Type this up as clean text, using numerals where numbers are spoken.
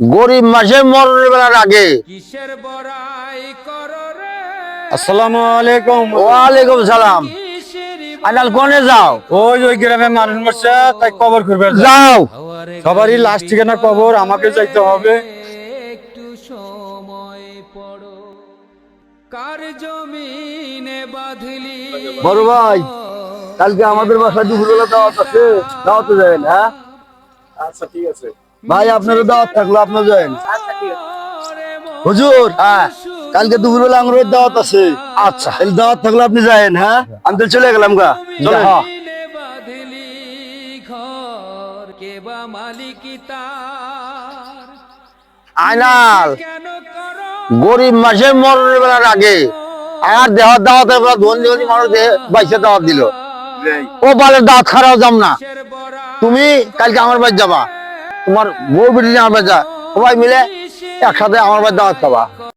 গরিব মাসে মরণের বেলার আগে। আসসালামু আলাইকুম। ওয়ালাইকুম সালাম। আনাল কোনে যাও? ওই গ্রামে মানুষ মরছে, তাই কবর করবে যাও। সবারই লাশ ঠিকানা কবর, আমাকে যাইতে হবে। একটু সময় পড়ো, কার জমিনে বাঁধলি বড় ভাই, কালকে আমাদের বাসায় দুপুরবেলা দাওয়াত আছে, দাওয়াতে যাবেন? হ্যাঁ আচ্ছা ঠিক আছে। ভাই, আপনারও দাওয়াত থাকলো, আপনিও যাবেন। হুজুর, হ্যাঁ কালকে দুপুরবেলা আমার দাওয়াত আছে। আচ্ছা, তাহলে দাওয়াত থাকলে আপনি যাবেন। হ্যাঁ আমি তো চলে গেলাম গা। চলে বাঁধলি ঘর, কে বা মালিক তার, আয়নাল, কেন করো গরিব মাসে মরণের বেলার আগে আর দেহ দাওয়াত ধনী ধনী মানুষ বাইসে দাওয়াত দিল। ও বলে দাওয়াত খারাপ যাম না, তুমি কালকে আমার বাড়ি যাবা, তোমার বউ বেটি আমার বাড়ি যা, সবাই মিলে একসাথে আমার বাড়ি দাওয়াত খাবা।